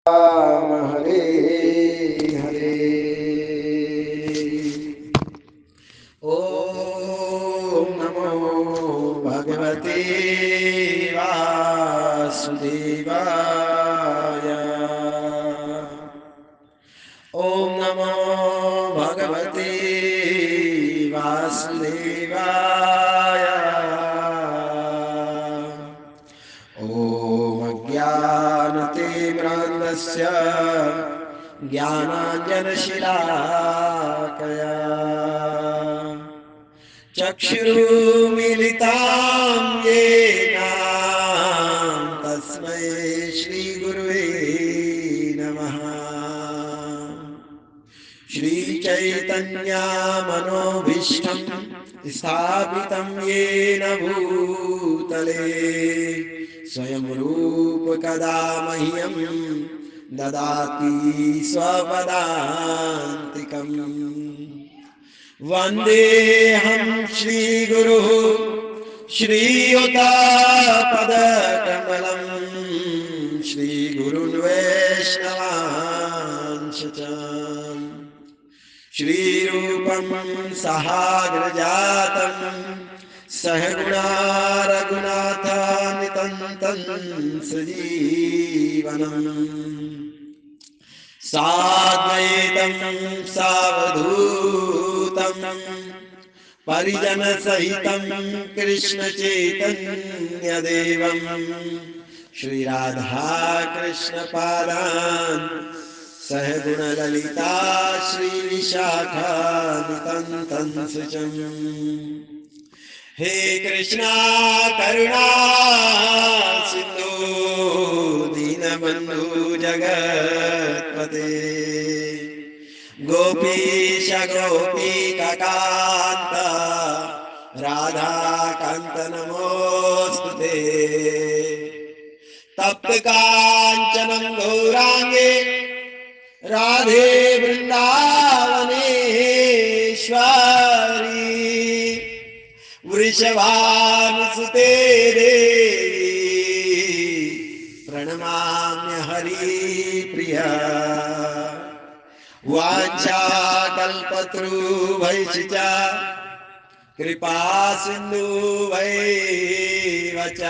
राम हरे हरे। ओम नमो भगवते वासुदेवाय। ओम नमो भगवते वासुदेवाय। ओम अज्ञानतिमिरान्धस्य ज्ञानाञ्जनशलाकया चक्षुरुन्मीलितं येन तस्मै श्रीगुरुवे नमः। श्रीचैतन्यमनोभीष्टं स्थापितं येन भूतले स्वयं रूप कदा मह्यं ददाति स्वपदान्तिकम्। वन्देऽहं श्रीगुरुः श्रीयुतापदकमलं श्रीगुरुन् वैष्णवांश च श्रीरूपं सहाग्रजातं सहगुणा रघुनाथान्वितं सजीवनम् साद्वैतं सावधूतं परिजनसहितं कृष्णचैतन्यदेवं श्रीराधा कृष्णपादान् सहगुणललिता श्रीविशाखान्वितं हे कृष्णा करुणा सिंधु दीनबंधु जगत्पते गोपीश गोपिकान्त राधाकान्त नमोस्तुते। तप्त कांचनं गौरांगे राधे वृंदावनेश्वरी वृषभानुसुते देवी प्रणमाम्य हरिप्रिया। वाञ्छाकल्पतरुभ्यश्च कृपा सिन्धुभ्यैव च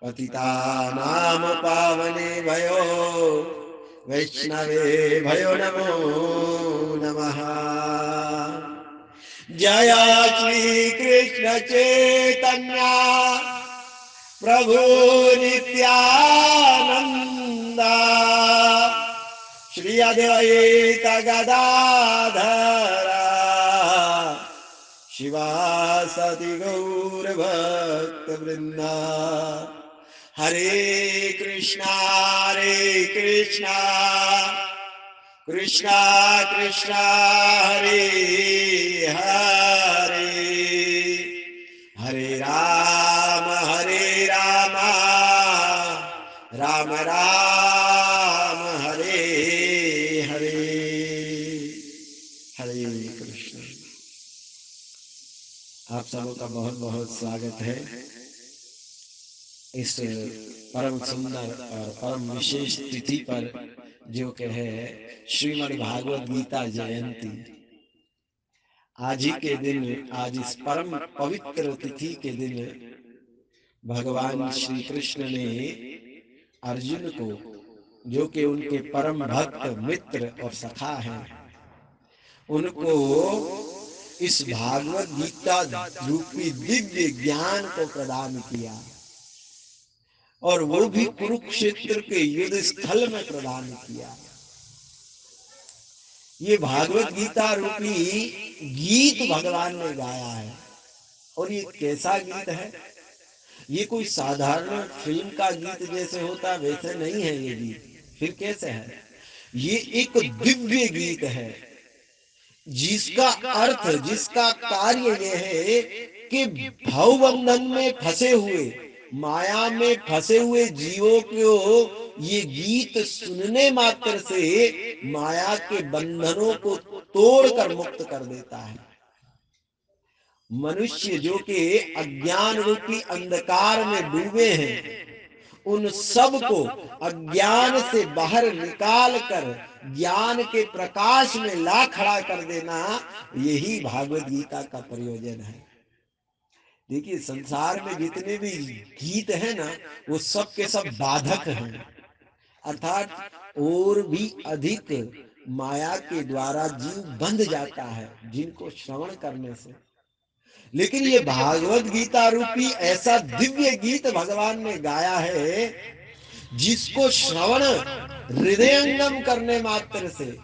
पतितानां पावनेभ्यो वैष्णवे भयो नमो नमः। जय श्री कृष्ण चैतन्य प्रभु नित्यानंद श्री अद्वैत गदाधर शिवासदि गौर भक्त वृंदा। हरे कृष्णा कृष्णा कृष्णा हरे हरे हरे राम राम राम हरे हरे। हरे कृष्ण। आप सबों का बहुत बहुत स्वागत है इस परम सुंदर और परम विशेष तिथि पर जो कि है श्रीमद् भागवत गीता जयंती। आज ही के दिन, आज इस परम पवित्र तिथि के दिन भगवान श्री कृष्ण ने अर्जुन को, जो कि उनके परम भक्त मित्र और सखा हैं, उनको इस भागवत गीता रूपी दिव्य ज्ञान को प्रदान किया और वो भी कुरुक्षेत्र के युद्ध स्थल में प्रदान किया। ये भागवत गीता रूपी गीत भगवान ने गाया है। और ये कैसा गीत है? ये कोई साधारण फिल्म का गीत जैसे होता वैसे नहीं है ये गीत। फिर कैसे है? ये एक दिव्य गीत है जिसका अर्थ, जिसका कार्य यह है कि भवबंधन में फंसे हुए, माया में फंसे हुए जीवों को ये गीत सुनने मात्र से माया के बंधनों को तोड़कर मुक्त कर देता है। मनुष्य जो कि अज्ञान रूपी अंधकार में डूबे हैं, उन सब को अज्ञान से बाहर निकाल कर ज्ञान के प्रकाश में ला खड़ा कर देना, यही भागवत गीता का प्रयोजन है। देखिए, संसार में जितने भी गीत हैं ना, वो सब के सब बाधक हैं, अर्थात और भी अधिक माया के द्वारा जीव बंध जाता है जिनको श्रवण करने से। लेकिन ये भागवत गीता रूपी ऐसा दिव्य गीत भगवान ने गाया है, जिसको श्रवण हृदयंगम करने मात्र से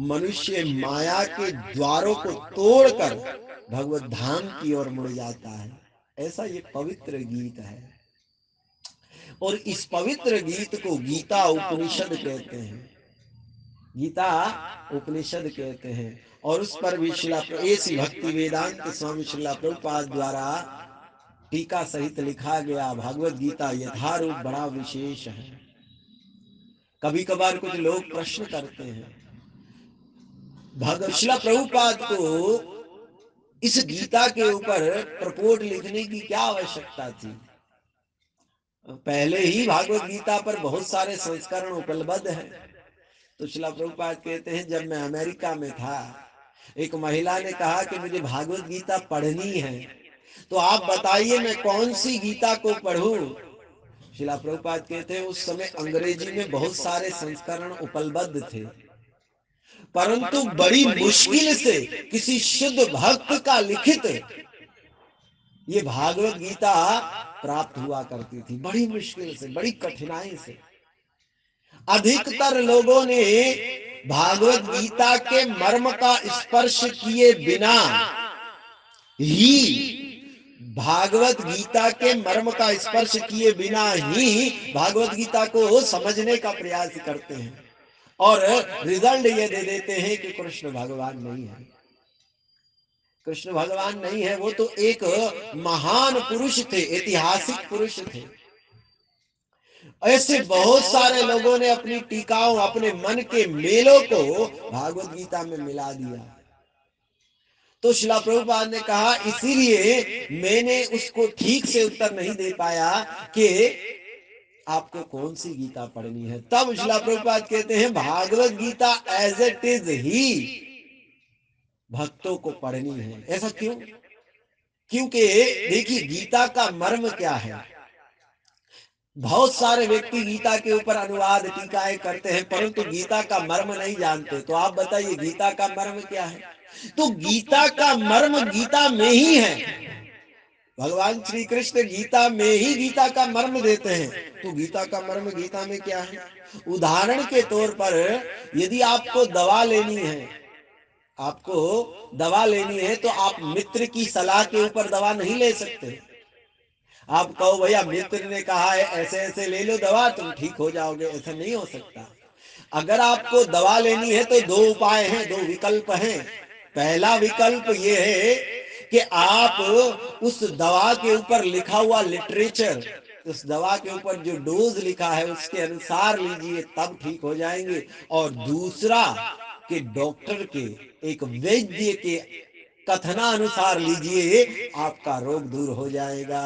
मनुष्य माया के द्वारों को तोड़कर भगवत धाम की ओर मुड़ जाता है। ऐसा ये पवित्र गीत है, और इस पवित्र गीत को गीता उपनिषद कहते हैं। गीता उपनिषद कहते हैं, और उस पर भी ऐसी भक्ति वेदांत स्वामी श्रीला प्रभुपाद द्वारा टीका सहित लिखा गया भागवत गीता यथारूप बड़ा विशेष है। कभी कभार कुछ लोग प्रश्न करते हैं, श्रीला प्रभुपाद को इस गीता के ऊपर प्रपोट लिखने की क्या आवश्यकता थी? पहले ही भागवत गीता पर बहुत सारे संस्करण उपलब्ध हैं। तो श्रीला प्रभुपाद कहते हैं, जब मैं अमेरिका में था, एक महिला ने कहा कि मुझे भागवत गीता पढ़नी है, तो आप बताइए मैं कौन सी गीता को पढ़ूं? श्रीला प्रभुपाद कहते हैं, उस समय अंग्रेजी में बहुत सारे संस्करण उपलब्ध थे, परंतु बड़ी मुश्किल से किसी शुद्ध भक्त का लिखित ये भागवत गीता प्राप्त हुआ करती थी, बड़ी मुश्किल से, बड़ी कठिनाई से। अधिकतर लोगों ने भागवत गीता के मर्म का स्पर्श किए बिना ही भागवत गीता के मर्म का स्पर्श किए बिना ही भागवत गीता को समझने का प्रयास करते हैं, और रिजल्ट ये दे देते हैं कि कृष्ण भगवान नहीं है। कृष्ण भगवान नहीं है, वो तो एक महान पुरुष थे, ऐतिहासिक पुरुष थे। ऐसे बहुत सारे लोगों ने अपनी टीकाओं, अपने मन के मेलों को भागवत गीता में मिला दिया। तो श्रीला प्रभुपाद ने कहा, इसीलिए मैंने उसको ठीक से उत्तर नहीं दे पाया कि आपको कौन सी गीता पढ़नी है। तब श्रीला प्रभुपाद कहते हैं, Bhagavad Gita as it is ही भक्तों को पढ़नी है। ऐसा क्यों? क्योंकि देखिए, गीता का मर्म क्या है। बहुत सारे व्यक्ति गीता के ऊपर अनुवाद टीकाएं करते हैं, परंतु गीता का मर्म नहीं जानते। तो आप बताइए, गीता का मर्म क्या है? तो गीता का मर्म गीता में ही है। भगवान श्री कृष्ण गीता में ही गीता का मर्म देते हैं। तो गीता का मर्म गीता में क्या है? उदाहरण के तौर पर, यदि आपको दवा लेनी है, तो आप मित्र की सलाह के ऊपर दवा नहीं ले सकते। आप कहो, भैया मित्र ने कहा है ऐसे ऐसे ले लो दवा, तुम ठीक हो जाओगे, ऐसा नहीं हो सकता। अगर आपको दवा लेनी है तो दो उपाय हैं, दो विकल्प हैं। पहला विकल्प ये है कि आप उस दवा के ऊपर लिखा हुआ लिटरेचर, उस दवा के ऊपर जो डोज लिखा है उसके अनुसार लीजिए, तब ठीक हो जाएंगे। और दूसरा कि डॉक्टर के, एक वैद्य के कथनानुसार लीजिए, आपका रोग दूर हो जाएगा।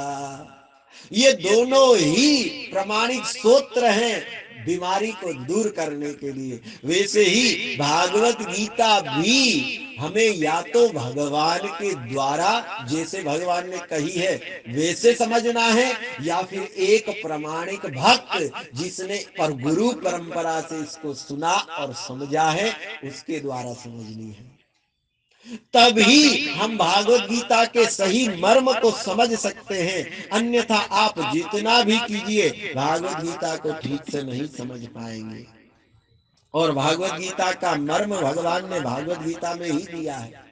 ये दोनों ही प्रमाणिक सूत्र हैं बीमारी को दूर करने के लिए। वैसे ही भागवत गीता भी हमें या तो भगवान के द्वारा, जैसे भगवान ने कही है वैसे समझना है, या फिर एक प्रमाणिक भक्त जिसने पर गुरु परंपरा से इसको सुना और समझा है, उसके द्वारा समझनी है। तभी हम भागवत गीता के सही मर्म को समझ सकते हैं। अन्यथा आप जितना भी कीजिए, भागवत गीता को ठीक से नहीं समझ पाएंगे। और भागवत गीता का मर्म भगवान ने भागवत गीता में ही दिया है।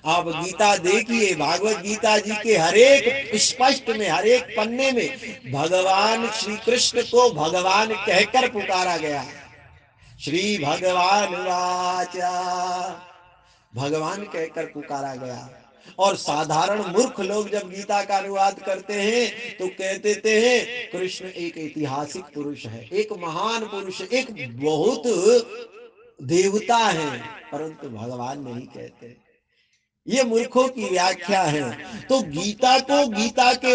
आप गीता देखिए, भागवत गीता जी के हरेक स्पष्ट में, हरेक पन्ने में भगवान श्री कृष्ण को भगवान कहकर पुकारा गया। श्री भगवान वाचा, भगवान कहकर पुकारा गया। और साधारण मूर्ख लोग जब गीता का अनुवाद करते हैं तो कह देते हैं कृष्ण एक ऐतिहासिक पुरुष है, एक महान पुरुष, एक बहुत देवता है, परंतु भगवान नहीं कहते। ये मूर्खों की व्याख्या है। तो गीता को गीता के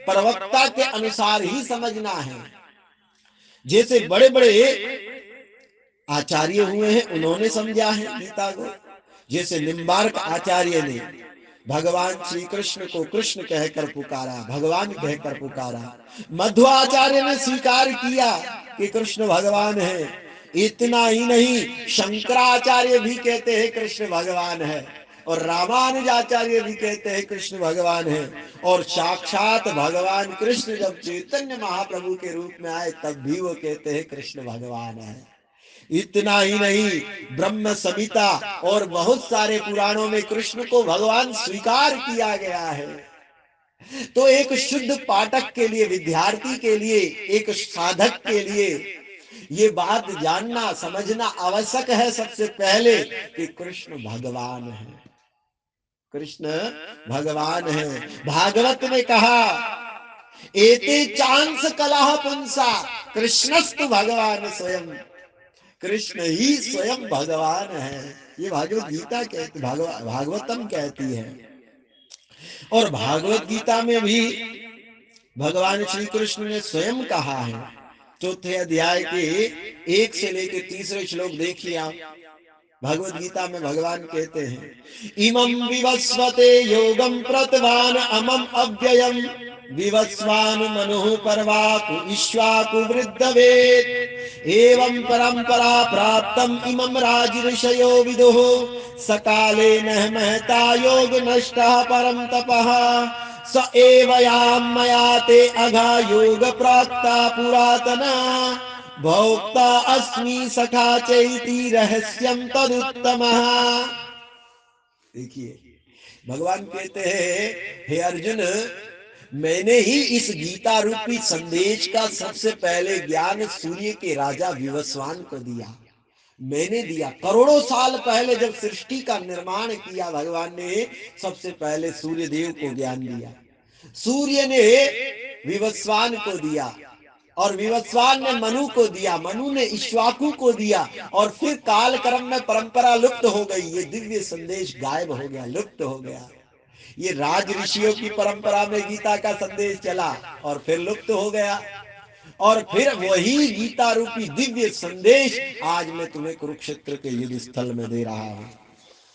प्रवक्ता के अनुसार ही समझना है। जैसे बड़े बड़े आचार्य हुए हैं, उन्होंने समझा है गीता को। जैसे निम्बार्क आचार्य ने भगवान श्री कृष्ण को कृष्ण कहकर पुकारा, भगवान कहकर पुकारा। मध्वाचार्य ने स्वीकार किया कि कृष्ण भगवान है। इतना ही नहीं, शंकराचार्य भी कहते हैं कृष्ण भगवान है, और रामानुजाचार्य भी कहते हैं कृष्ण भगवान है। और साक्षात भगवान कृष्ण जब चैतन्य महाप्रभु के रूप में आए तब भी वो कहते हैं कृष्ण भगवान है। इतना ही नहीं, ब्रह्म संहिता और बहुत सारे पुराणों में कृष्ण को भगवान स्वीकार किया गया है। तो एक शुद्ध पाठक के लिए, विद्यार्थी के लिए, एक साधक के लिए ये बात जानना समझना आवश्यक है सबसे पहले कि कृष्ण भगवान है। कृष्ण भगवान है। भागवत ने कहा, एते चांस कलह पुंसा कृष्णस्तु भगवान स्वयं। कृष्ण ही स्वयं भगवान है। ये भागवत गीता कहती, भागवतम कहती है। और भागवत गीता में भी भगवान श्री कृष्ण ने स्वयं कहा है, चौथे अध्याय के 1 से लेकर 3 श्लोक देखिए आप। भगवत गीता में भगवान कहते हैं, इमं विवस्वते योगम प्रतवान अमम अव्ययम विवस्वान मनुः परवाकु ईश्वाकु वृद्धवेत् एवं परंपरा प्राप्तम इमं राजऋषयो विदुः सकाले न महता योग नष्टः परम तपः स एवयां मया ते अघा योग प्राप्ता पुरातना भोक्ता अस्मि सखा चैति रहस्यम तदुत्तमः। देखिए भगवान कहते हैं, हे अर्जुन, मैंने ही इस गीता रूपी संदेश का सबसे पहले ज्ञान सूर्य के राजा विवस्वान को दिया। मैंने दिया। करोड़ों साल पहले जब सृष्टि का निर्माण किया, भगवान ने सबसे पहले सूर्य देव को ज्ञान दिया। सूर्य ने विवस्वान को दिया, और विवस्वान ने मनु को दिया, मनु ने इक्ष्वाकु को दिया, और फिर काल क्रम में परंपरा लुप्त हो गई। ये दिव्य संदेश गायब हो गया, लुप्त हो गया। ये राज ऋषियों की परंपरा में गीता का संदेश चला और फिर लुप्त हो गया। और फिर वही गीता रूपी दिव्य संदेश आज मैं तुम्हें कुरुक्षेत्र के युद्ध स्थल में दे रहा हूं।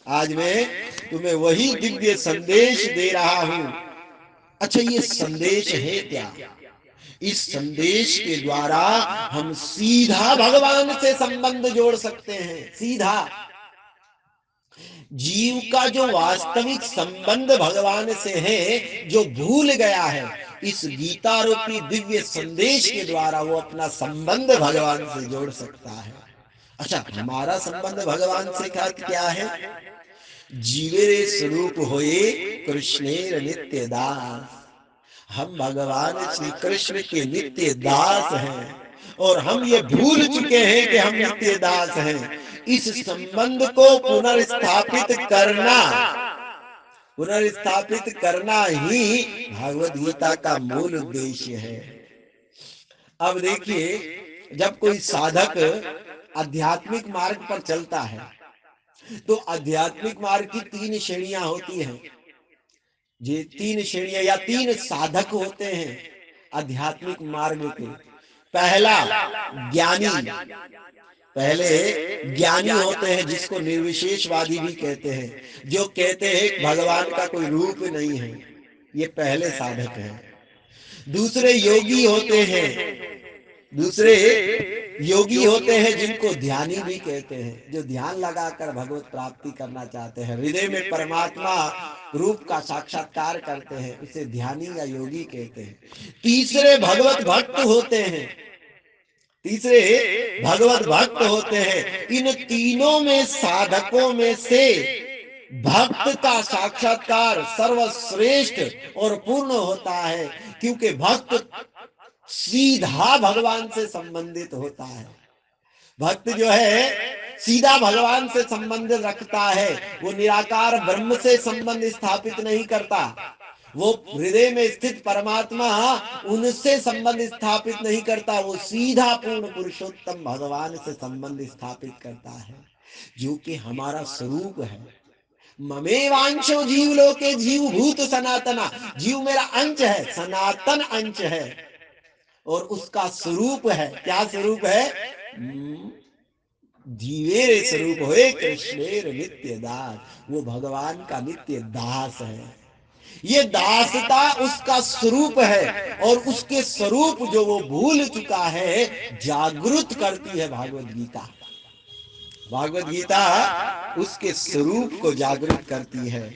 आज मैं तुम्हें वही दिव्य संदेश दे रहा हूं। अच्छा, ये संदेश है क्या? इस संदेश के द्वारा हम सीधा भगवान से संबंध जोड़ सकते हैं। सीधा जीव का जो वास्तविक संबंध भगवान से है, जो भूल गया है, इस गीता रूपी दिव्य संदेश के द्वारा वो अपना संबंध भगवान से जोड़ सकता है। अच्छा, हमारा संबंध भगवान से क्या है? जीवेरे स्वरूप होए कृष्णेर नित्य दास। हम भगवान श्री कृष्ण के नित्य दास हैं, और हम ये भूल चुके हैं कि हम नित्य दास हैं। इस संबंध को पुनर्स्थापित करना ही भागवत गीता का मूल उद्देश्य है। अब देखिए, जब कोई साधक आध्यात्मिक मार्ग पर चलता है तो आध्यात्मिक मार्ग की 3 श्रेणियां होती हैं। ये 3 श्रेणियां या 3 साधक होते हैं आध्यात्मिक मार्ग के। पहला ज्ञानी, पहले ज्ञानी होते हैं जिसको निर्विशेषवादी भी कहते हैं, जो कहते हैं भगवान का कोई रूप नहीं है। ये पहले साधक हैं। दूसरे योगी होते हैं, दूसरे योगी होते हैं जिनको ध्यानी भी कहते हैं, जो ध्यान लगाकर भगवत प्राप्ति करना चाहते हैं, हृदय में परमात्मा रूप का साक्षात्कार करते हैं, उसे ध्यानी या योगी कहते हैं। तीसरे भगवत भक्त होते हैं, तीसरे भगवत भक्त होते हैं। इन तीनों में साधकों में से भक्त का साक्षात्कार सर्वश्रेष्ठ और पूर्ण होता है, क्योंकि भक्त सीधा भगवान से संबंधित होता है। भक्त जो है सीधा भगवान से संबंध रखता है। वो निराकार ब्रह्म से संबंध स्थापित नहीं करता, वो हृदय में स्थित परमात्मा उनसे संबंध स्थापित नहीं करता, वो सीधा पूर्ण पुरुषोत्तम भगवान से संबंध स्थापित करता है, जो कि हमारा स्वरूप है। ममेवांशो जीव लोके जीव भूत सनातना, जीव मेरा अंश है, सनातन अंश है, और उसका स्वरूप है, क्या स्वरूप है? जीवेर स्वरूप होए कृष्णेर नित्य दास, वो भगवान का नित्य दास है। ये दासता उसका स्वरूप है, और उसके स्वरूप जो वो भूल चुका है जागृत करती है भागवत गीता। भागवत गीता उसके स्वरूप को जागृत करती है,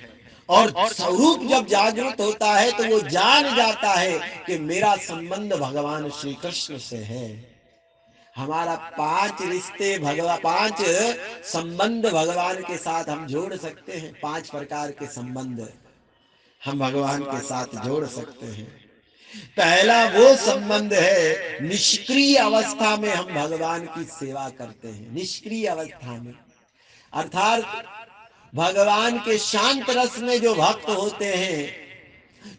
और स्वरूप जब जागृत होता है तो वो जान जाता है कि मेरा संबंध भगवान श्री कृष्ण से है। हमारा 5 रिश्ते भगवान, 5 संबंध भगवान के साथ हम जोड़ सकते हैं। 5 प्रकार के संबंध हम भगवान के साथ जोड़ सकते हैं। पहला वो संबंध है निष्क्रिय अवस्था में हम भगवान की सेवा करते हैं। निष्क्रिय अवस्था में अर्थात भगवान के शांत रस में जो भक्त होते हैं,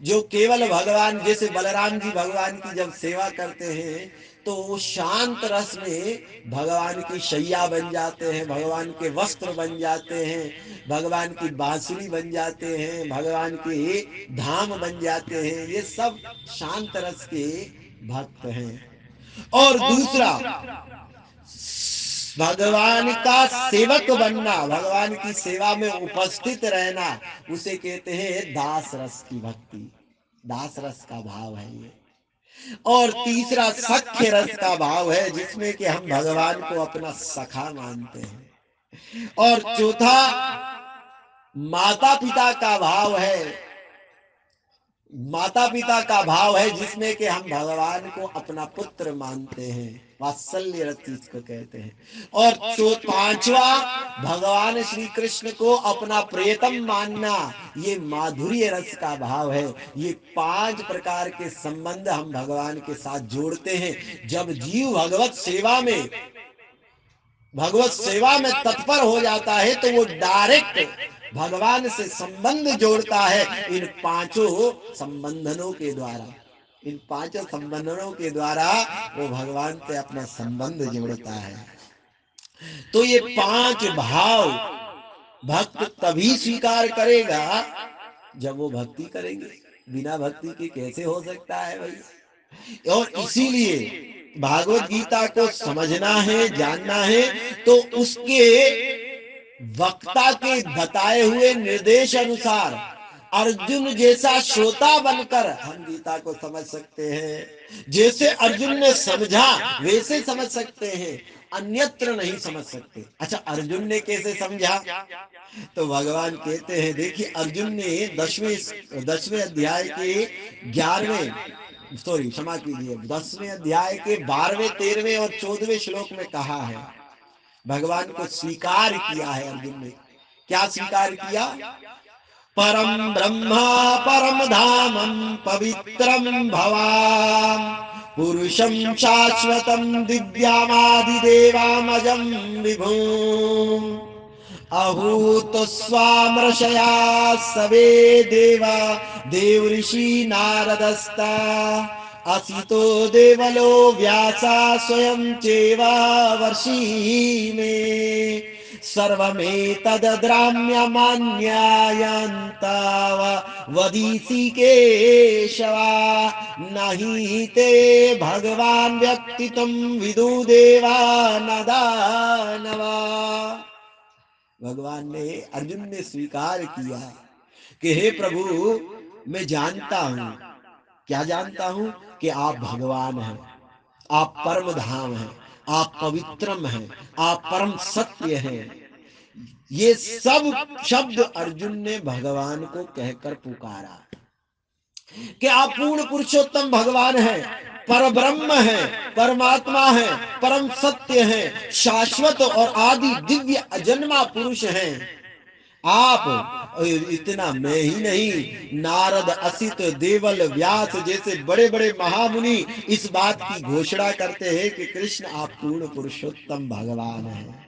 जो केवल भगवान, जैसे बलराम जी भगवान की जब सेवा करते हैं तो वो शांत रस में भगवान की शैया बन जाते हैं, भगवान के वस्त्र बन जाते हैं, भगवान की बांसुरी बन जाते हैं, भगवान के धाम बन जाते हैं। ये सब शांत रस के भक्त हैं। और दूसरा, भगवान का सेवक बनना, भगवान की सेवा में उपस्थित रहना, उसे कहते हैं दास रस की भक्ति। दास रस का भाव है ये। और तीसरा सख्य रस का भाव है, जिसमें कि हम भगवान को अपना सखा मानते हैं। और चौथा माता पिता का भाव है। माता पिता का भाव है जिसमें कि हम भगवान को अपना पुत्र मानते हैं, वात्सल्य रस जिसको कहते हैं। और पांचवा, भगवान श्री कृष्ण को अपना प्रियतम मानना, ये माधुर्य रस का भाव है। ये 5 प्रकार के संबंध हम भगवान के साथ जोड़ते हैं। जब जीव भगवत सेवा में तत्पर हो जाता है तो वो डायरेक्ट भगवान से संबंध जोड़ता है इन 5 संबंधनों के द्वारा। इन 5 संबंधनों के द्वारा वो भगवान से अपना संबंध जोड़ता है। तो ये 5 भाव भक्त तभी स्वीकार करेगा जब वो भक्ति करेंगे। बिना भक्ति के कैसे हो सकता है भाई? और इसीलिए भागवत गीता को समझना है, जानना है, तो उसके वक्ता के बताए हुए निर्देश अनुसार अर्जुन जैसा श्रोता बनकर हम गीता को समझ सकते हैं। जैसे अर्जुन ने समझा वैसे समझ सकते हैं, अन्यत्र नहीं समझ सकते। अच्छा, अर्जुन ने कैसे समझा? तो भगवान कहते हैं, देखिए अर्जुन ने 10वें अध्याय के 11वें, सॉरी क्षमा कीजिए, 10वें अध्याय के 12वें, 13वें और 14वें श्लोक में कहा है, भगवान को स्वीकार किया है अर्जुन ने। क्या स्वीकार किया? परम ब्रह्मा परम धामम पवित्रम भवाम पुरुषम शाश्वतम दिव्यामादिदेवामजं विभुम अभूत स्वामृषया सवे देवा देवऋषि नारदस्ता असितो देवलो व्यासा स्वयं चेवा वर्षी में सर्वमेतद्राम्यमान्यायन्ताव वदीसि केशवा नहि ते भगवान् व्यक्तित्वं विदु देवा न दानवा। भगवान ने, अर्जुन ने स्वीकार किया कि हे प्रभु, मैं जानता हूं, क्या जानता हूं? कि आप भगवान हैं, आप परम धाम हैं, आप पवित्रम हैं, आप परम सत्य हैं। ये सब शब्द अर्जुन ने भगवान को कहकर पुकारा कि आप पूर्ण पुरुषोत्तम भगवान हैं, पर ब्रह्म है, परमात्मा है, परम सत्य है, शाश्वत और आदि दिव्य अजन्मा पुरुष हैं। आप, इतना मैं ही नहीं, नारद, असित, देवल, व्यास जैसे बड़े बड़े महामुनि इस बात की घोषणा करते हैं कि कृष्ण आप पूर्ण पुरुषोत्तम भगवान हैं।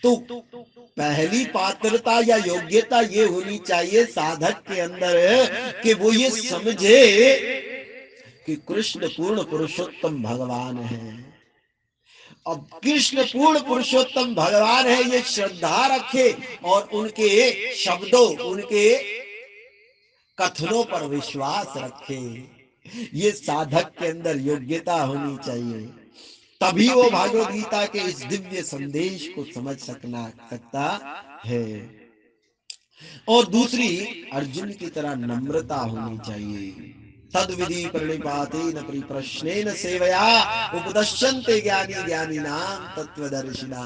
तो पहली पात्रता या योग्यता ये होनी चाहिए साधक के अंदर कि वो ये समझे कि कृष्ण पूर्ण पुरुषोत्तम भगवान है। अब कृष्ण पूर्ण पुरुषोत्तम भगवान है, ये श्रद्धा रखे और उनके शब्दों, उनके कथनों पर विश्वास रखे। ये साधक के अंदर योग्यता होनी चाहिए, तभी वो भागवत गीता के इस दिव्य संदेश को समझ सकता है। और दूसरी, अर्जुन की तरह नम्रता होनी चाहिए। तद्विधि प्रणिपातेन परिप्रश्नेन सेवया उपदश्यन्ते ज्ञानी ज्ञानिनां तत्वदर्शिना।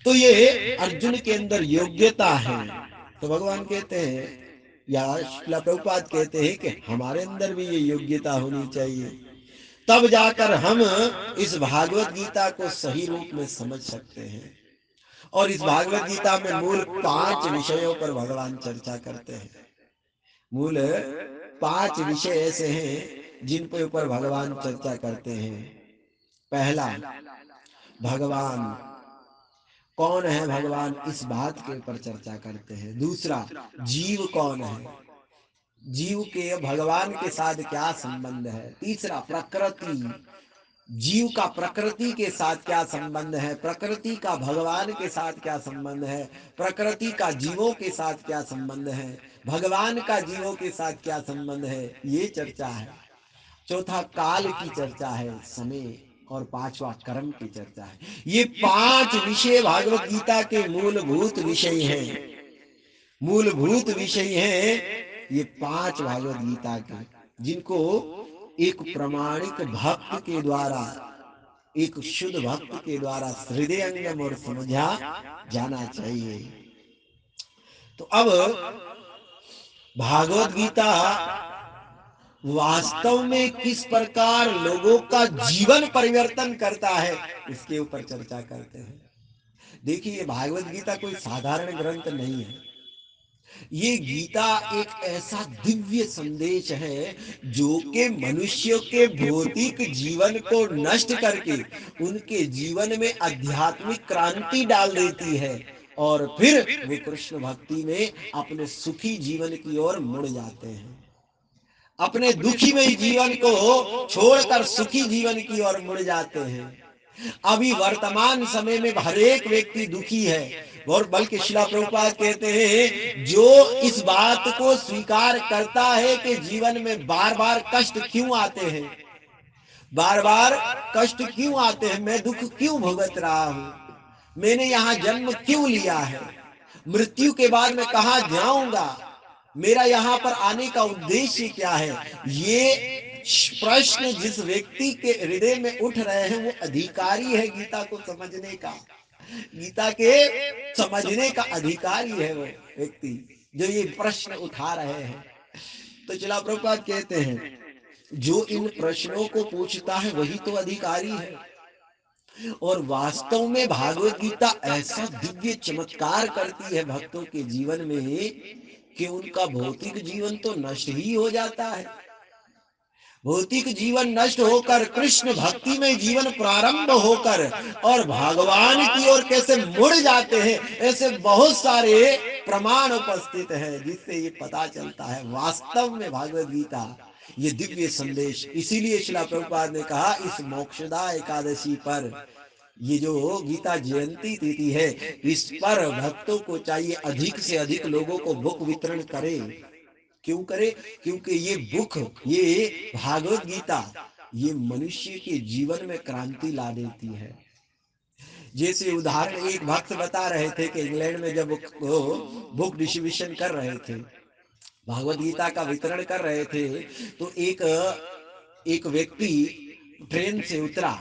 तो ये अर्जुन के अंदर योग्यता है। तो भगवान कहते हैं, या श्रील प्रभुपाद कहते हैं कि हमारे अंदर भी ये योग्यता होनी चाहिए, तब जाकर हम इस भागवत गीता को सही रूप में समझ सकते हैं। और इस भागवत गीता में मूल 5 विषयों पर भगवान चर्चा करते हैं। मूल 5 विषय ऐसे हैं जिन के ऊपर भगवान चर्चा करते हैं। पहला, भगवान कौन है, भगवान इस बात के ऊपर चर्चा करते हैं। दूसरा, जीव कौन है, जीव के भगवान के साथ क्या संबंध है। तीसरा, प्रकृति, जीव का प्रकृति के साथ क्या संबंध है, प्रकृति का भगवान के साथ क्या संबंध है, प्रकृति का जीवों के साथ क्या संबंध है, भगवान का जीवों के साथ क्या संबंध है, ये चर्चा है। चौथा, काल की चर्चा है, समय। और पांचवा, कर्म की चर्चा है। ये 5 विषय भागवत गीता के मूलभूत विषय हैं। मूलभूत विषय हैं ये 5 भागवत गीता के, जिनको एक प्रामाणिक भक्त के द्वारा, एक शुद्ध भक्त के द्वारा हृदयंगम और समझा जाना चाहिए। तो अब भागवत गीता वास्तव में किस प्रकार लोगों का जीवन परिवर्तन करता है, इसके ऊपर चर्चा करते हैं। देखिए, भागवत गीता कोई साधारण ग्रंथ नहीं है। ये गीता एक ऐसा दिव्य संदेश है जो कि मनुष्यों के भौतिक जीवन को नष्ट करके उनके जीवन में आध्यात्मिक क्रांति डाल देती है, और फिर वे कृष्ण भक्ति में अपने सुखी जीवन की ओर मुड़ जाते हैं। अपने दुखी में जीवन को छोड़कर सुखी जीवन की ओर मुड़ जाते हैं। अभी वर्तमान समय में हर एक व्यक्ति दुखी है, और बल्कि श्रील प्रभुपाद कहते हैं, जो इस बात को स्वीकार करता है कि जीवन में बार बार कष्ट क्यों आते हैं, बार बार कष्ट क्यों आते हैं, मैं दुख क्यों भुगत रहा हूं, मैंने यहां जन्म क्यों लिया है, मृत्यु के बाद मैं कहां जाऊंगा, मेरा यहां पर आने का उद्देश्य क्या है, ये प्रश्न जिस व्यक्ति के हृदय में उठ रहे हैं, वो अधिकारी है गीता को समझने का। गीता के समझने का अधिकारी है वो व्यक्ति जो ये प्रश्न उठा रहे हैं। तो चला प्रभुपाद कहते हैं, जो इन प्रश्नों को पूछता है वही तो अधिकारी है। और वास्तव में भागवत गीता ऐसा दिव्य चमत्कार करती है भक्तों के जीवन में कि उनका भौतिक जीवन तो नष्ट ही हो जाता है। भौतिक जीवन नष्ट होकर कृष्ण भक्ति में जीवन प्रारंभ होकर और भगवान की ओर कैसे मुड़ जाते हैं, ऐसे बहुत सारे प्रमाण उपस्थित है जिससे ये पता चलता है वास्तव में भागवत गीता ये दिव्य संदेश। इसीलिए श्रील प्रभुपाद ने कहा, इस मोक्षदा एकादशी पर, ये जो गीता जयंती तिथि है, इस पर भक्तों को चाहिए अधिक से अधिक लोगों को बुक वितरण करे। क्यों करे? क्योंकि ये बुक, ये भागवत गीता, ये मनुष्य के जीवन में क्रांति ला देती है। जैसे उदाहरण एक भक्त बता रहे थे कि इंग्लैंड में जब वो बुक डिस्ट्रीब्यूशन कर रहे थे, भागवत गीता का वितरण कर रहे थे, तो एक व्यक्ति ट्रेन से उतरा,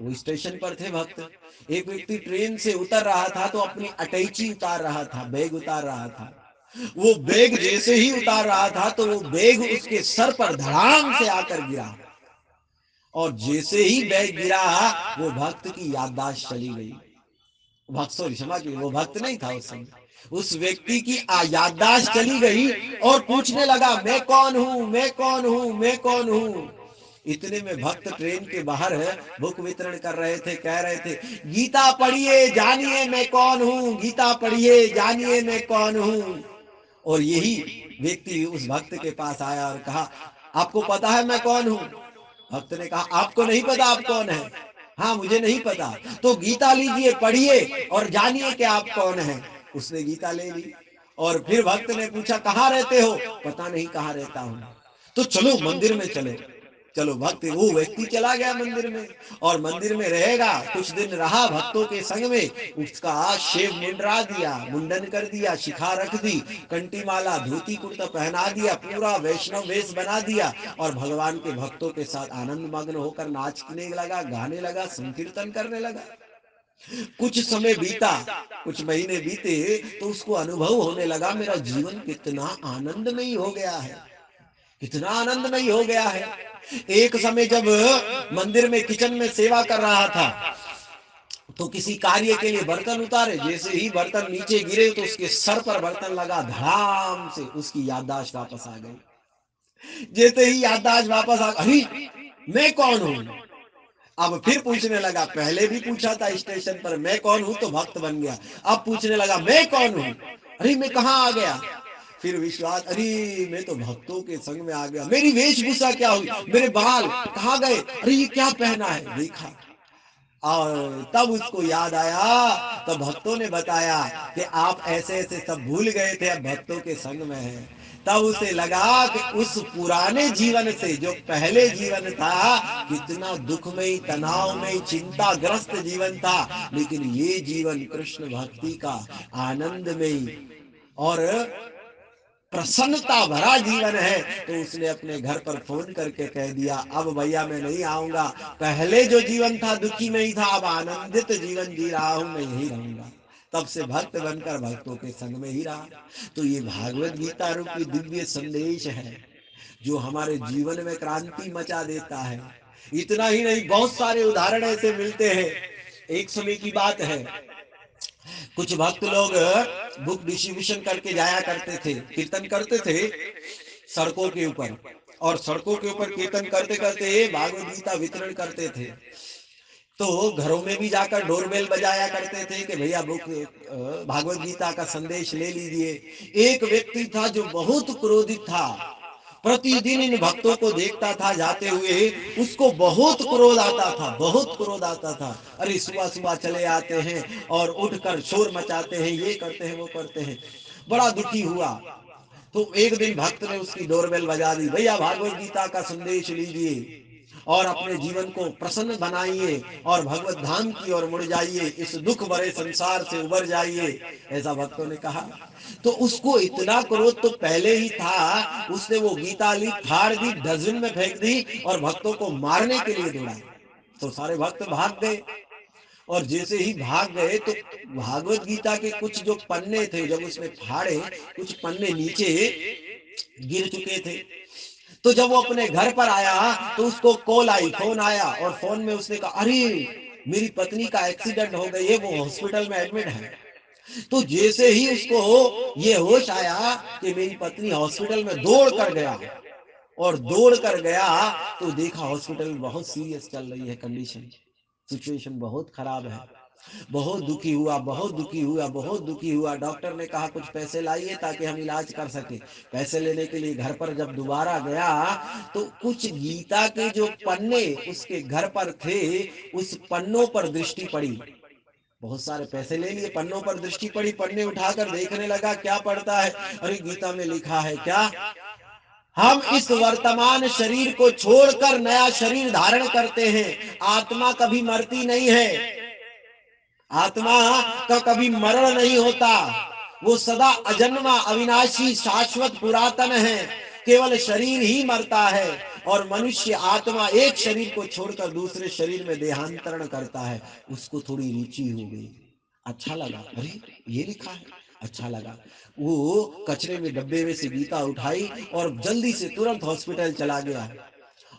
वो स्टेशन पर थे भक्त, एक व्यक्ति ट्रेन से उतर रहा था तो अपनी अटैची उतार रहा था, बैग उतार रहा था। वो बैग जैसे ही उतार रहा था तो वो बैग उसके सर पर धड़ाम से आकर गिरा, और जैसे ही बैग गिरा वो भक्त की याददाश्त चली गई। भक्त, सॉरी क्षमा कीजिए, वो भक्त नहीं था उस समय, उस व्यक्ति की याददाश्त चली गई और पूछने लगा, मैं कौन हूं, मैं कौन हूं, मैं कौन हूं। इतने में भक्त ट्रेन के बाहर बुक वितरण कर रहे थे, कह रहे थे, गीता पढ़िए जानिए मैं कौन हूं, गीता पढ़िए जानिए मैं कौन हूं। और यही व्यक्ति उस भक्त के पास आया और कहा, आपको पता है मैं कौन हूं? भक्त ने कहा, आपको नहीं पता आप कौन है? हाँ मुझे नहीं पता। तो गीता लीजिए, पढ़िए और जानिए कि आप कौन हैं। उसने गीता ले ली और फिर भक्त ने पूछा कहाँ रहते हो? पता नहीं कहाँ रहता हूँ। तो चलो मंदिर में चलो। चलो भक्त, वो व्यक्ति चला गया मंदिर में और मंदिर में रहेगा, कुछ दिन रहा भक्तों के संग में। उसका शेव मुंडरा दिया, मुंडन कर दिया, शिखा रख दी, कंठी माला धोती कुर्ता पहना दिया, पूरा वैष्णव वेश बना दिया और भगवान के भक्तों के साथ आनंद मग्न होकर नाचने लगा, गाने लगा, संकीर्तन करने लगा। कुछ समय बीता, कुछ महीने बीते तो उसको अनुभव होने लगा मेरा जीवन कितना आनंदमयी हो गया है, कितना आनंदमयी हो गया है। एक समय जब मंदिर में किचन में सेवा कर रहा था तो किसी कार्य के लिए बर्तन उतारे, जैसे ही बर्तन नीचे गिरे तो उसके सर पर बर्तन लगा, धड़ाम से उसकी याददाश्त वापस आ गई। जैसे ही याददाश्त वापस आ, अरे मैं कौन हूं? अब फिर पूछने लगा, पहले भी पूछा था स्टेशन पर मैं कौन हूं तो भक्त बन गया, अब पूछने लगा मैं कौन हूं, अरे मैं कहाँ आ गया? फिर विश्वास, अरे मैं तो भक्तों के संग में आ गया, मेरी वेशभूषा क्या हुई, मेरे बाल कहाँ गए, अरे ये क्या पहना है, देखा। और तब उसको याद आया, तब भक्तों ने बताया कि आप ऐसे ऐसे सब भूल गए थे, अब भक्तों के संग में हैं। तब उसे लगा कि उस पुराने जीवन से, जो पहले जीवन था, कितना दुखमय, तनावमय, चिंताग्रस्त जीवन था, लेकिन ये जीवन कृष्ण भक्ति का आनंदमय और प्रसन्नता भरा जीवन है। तो उसने अपने घर पर फोन करके कह दिया, अब भैया मैं नहीं आऊंगा, पहले जो जीवन था दुखी में ही था, अब आनंदित जीवन जी रहा हूं, मैं यही रहूंगा। तब से भक्त बनकर भक्तों के संग में ही रहा। तो ये भागवत गीता रूपी दिव्य संदेश है जो हमारे जीवन में क्रांति मचा देता है। इतना ही नहीं, बहुत सारे उदाहरण ऐसे मिलते हैं। एक समय की बात है, कुछ भक्त लोग बुक डिस्ट्रीब्यूशन करके जाया करते थे, कीर्तन करते थे सड़कों के ऊपर, और सड़कों के ऊपर कीर्तन करते करते भागवत गीता वितरण करते थे। तो घरों में भी जाकर डोरबेल बजाया करते थे कि भैया बुक भागवत गीता का संदेश ले लीजिए। एक व्यक्ति था जो बहुत क्रोधित था, प्रतिदिन इन भक्तों को देखता था जाते हुए, उसको बहुत क्रोध आता था, बहुत क्रोध आता था। अरे सुबह सुबह चले आते हैं और उठकर शोर मचाते हैं, ये करते हैं वो करते हैं। बड़ा दुखी हुआ। तो एक दिन भक्त ने उसकी डोरबेल बजा दी, भैया भागवत गीता का संदेश लीजिए और अपने जीवन को प्रसन्न बनाइए और भगवत धाम की ओर मुड़ जाइए, इस दुख भरे संसार से उबर जाइए, ऐसा भक्तों ने कहा। तो उसको इतना क्रोध तो पहले ही था, उसने वो गीता ली, फाड़ दी, डस्टबिन में फेंक दी और भक्तों को मारने के लिए दौड़ा। तो सारे भक्त भाग गए और जैसे ही भाग गए तो भागवत गीता के कुछ जो पन्ने थे, जब उसने फाड़े, कुछ पन्ने नीचे गिर चुके थे। तो जब वो अपने घर पर आया तो उसको कॉल आई, फोन आया और फोन में उसने कहा, अरे मेरी पत्नी का एक्सीडेंट हो गई है, वो हॉस्पिटल में एडमिट है। तो जैसे ही उसको ये होश आया कि मेरी पत्नी हॉस्पिटल में, दौड़ कर गया और दौड़ कर गया तो देखा हॉस्पिटल में बहुत सीरियस चल रही है कंडीशन, सिचुएशन बहुत खराब है। बहुत दुखी हुआ, बहुत दुखी हुआ, बहुत दुखी हुआ। डॉक्टर ने कहा कुछ पैसे लाइए ताकि हम इलाज कर सके। पैसे लेने के लिए घर पर जब दोबारा गया तो कुछ गीता के जो पन्ने उसके घर पर थे, उस पन्नों पर दृष्टि पड़ी। बहुत सारे पैसे ले लिए, पन्नों पर दृष्टि पड़ी, पन्ने उठाकर देखने लगा, क्या पढ़ता है? अरे गीता में लिखा है क्या, हम इस वर्तमान शरीर को छोड़कर नया शरीर धारण करते हैं, आत्मा कभी मरती नहीं है, आत्मा का कभी मरण नहीं होता, वो सदा अजन्मा, अविनाशी, शाश्वत, पुरातन है, केवल शरीर ही मरता है और मनुष्य आत्मा एक शरीर को छोड़कर दूसरे शरीर में देहांतरण करता है। उसको थोड़ी रुचि हो गई, अच्छा लगा, अरे ये लिखा है, अच्छा लगा। वो कचरे में डब्बे में से गीता उठाई और जल्दी से तुरंत हॉस्पिटल चला गया।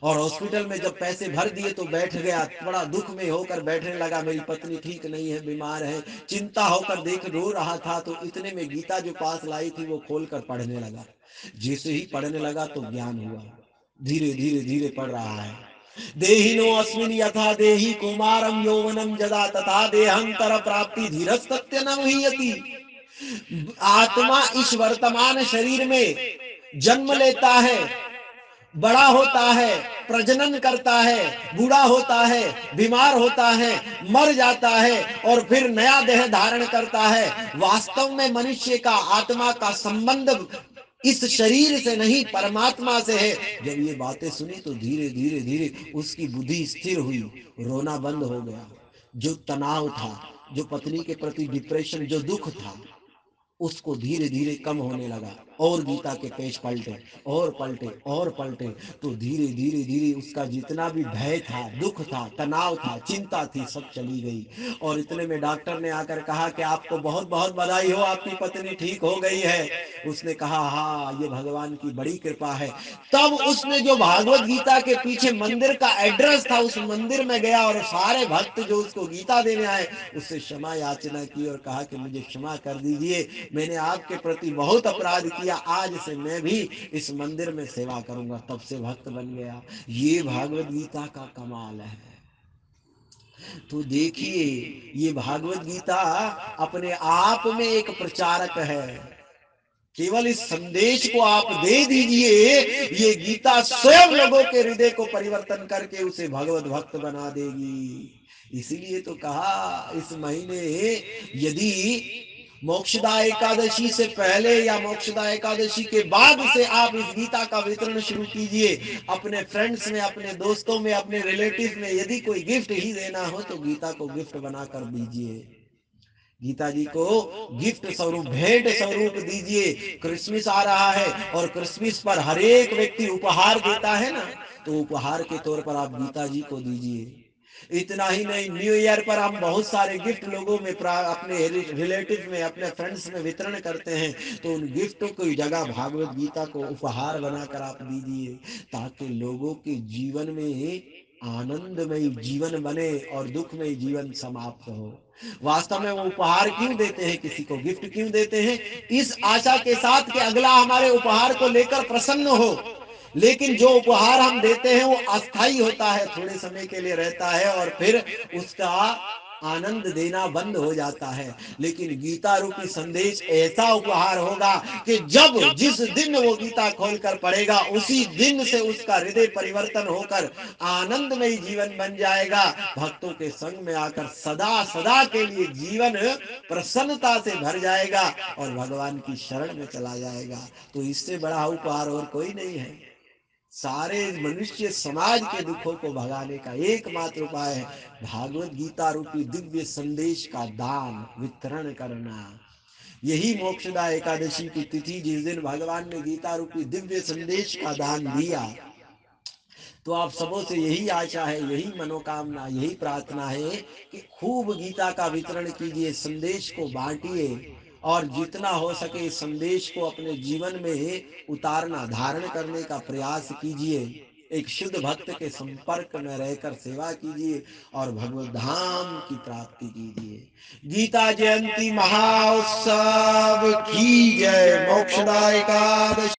और हॉस्पिटल में जब पैसे भर दिए तो बैठ गया, बड़ा दुख में होकर बैठने लगा, मेरी पत्नी ठीक नहीं है, बीमार है, चिंता होकर देख रो रहा था। तो इतने में गीता जो पास लाई थी वो खोलकर पढ़ने लगा। जैसे ही पढ़ने लगा तो ज्ञान हुआ, धीरे धीरे धीरे पढ़ रहा है। देहिनो अस्मिन यथा देहि कुमारम यौवनम जदा तथा देहांतर प्राप्ति धीरस्तत्य न मुह्यति। आत्मा इस वर्तमान शरीर में जन्म लेता है, बड़ा होता है, प्रजनन करता है, बूढ़ा होता है, बीमार होता है, मर जाता है और फिर नया देह धारण करता है। वास्तव में मनुष्य का आत्मा का संबंध इस शरीर से नहीं परमात्मा से है। जब ये बातें सुनी तो धीरे धीरे धीरे उसकी बुद्धि स्थिर हुई, रोना बंद हो गया। जो तनाव था, जो पत्नी के प्रति डिप्रेशन, जो दुख था, उसको धीरे धीरे कम होने लगा। और गीता के पेज पलटे और पलटे और पलटे तो धीरे धीरे धीरे उसका जितना भी भय था, दुख था, तनाव था, चिंता थी, सब चली गई। और इतने में डॉक्टर ने आकर कहा कि आपको बहुत बहुत बधाई हो, आपकी पत्नी ठीक हो गई है। उसने कहा हाँ, ये भगवान की बड़ी कृपा है। तब उसने जो भागवत गीता के पीछे मंदिर का एड्रेस था, उस मंदिर में गया और सारे भक्त जो उसको गीता देने आए उससे क्षमा याचना की और कहा कि मुझे क्षमा कर दीजिए, मैंने आपके प्रति बहुत अपराध किया, आज से मैं भी इस मंदिर में सेवा करूंगा। तब से भक्त बन गया। ये भागवत गीता का कमाल है। तो देखिए, ये भागवत गीता अपने आप में एक प्रचारक है। केवल इस संदेश को आप दे दीजिए, ये गीता स्वयं लोगों के हृदय को परिवर्तन करके उसे भगवत भक्त बना देगी। इसीलिए तो कहा इस महीने यदि मोक्षदा एकादशी से पहले या मोक्षदा एकादशी के बाद से आप इस गीता का वितरण शुरू कीजिए। अपने फ्रेंड्स में, अपने दोस्तों में, अपने रिलेटिव में यदि कोई गिफ्ट ही देना हो तो गीता को गिफ्ट बना कर दीजिए। गीता जी को गिफ्ट स्वरूप, भेंट स्वरूप दीजिए। क्रिसमस आ रहा है और क्रिसमस पर हर एक व्यक्ति उपहार देता है ना, तो उपहार के तौर पर आप गीता जी को दीजिए। इतना ही नहीं, न्यू ईयर पर हम बहुत सारे गिफ्ट लोगों में, अपने रिलेटिव में, अपने फ्रेंड्स में वितरण करते हैं। तो उन गिफ्टों की जगह भागवत गीता को उपहार बनाकर आप दीजिए, ताकि लोगों के जीवन में आनंदमय जीवन बने और दुखमय जीवन समाप्त हो। वास्तव में वो उपहार क्यों देते हैं, किसी को गिफ्ट क्यों देते हैं? इस आशा के साथ कि अगला हमारे उपहार को लेकर प्रसन्न हो। लेकिन जो उपहार हम देते हैं वो अस्थाई होता है, थोड़े समय के लिए रहता है और फिर उसका आनंद देना बंद हो जाता है। लेकिन गीता रूपी संदेश ऐसा उपहार होगा कि जब जिस दिन वो गीता खोलकर पढ़ेगा उसी दिन से उसका हृदय परिवर्तन होकर आनंदमय जीवन बन जाएगा। भक्तों के संग में आकर सदा सदा के लिए जीवन प्रसन्नता से भर जाएगा और भगवान की शरण में चला जाएगा। तो इससे बड़ा उपहार और कोई नहीं है। सारे मनुष्य समाज के दुखों को भगाने का एकमात्र उपाय है भागवत गीता रूपी दिव्य संदेश का दान वितरण करना। यही मोक्षदा एकादशी की तिथि, जिस दिन भगवान ने गीता रूपी दिव्य संदेश का दान दिया, तो आप सबों से यही आशा है, यही मनोकामना, यही प्रार्थना है कि खूब गीता का वितरण कीजिए, संदेश को बांटिए और जितना हो सके संदेश को अपने जीवन में उतारना, धारण करने का प्रयास कीजिए। एक शुद्ध भक्त के संपर्क में रहकर सेवा कीजिए और भगवत धाम की प्राप्ति कीजिए। गीता जयंती महाउत्सव की जय। मोक्षदा एकादशी।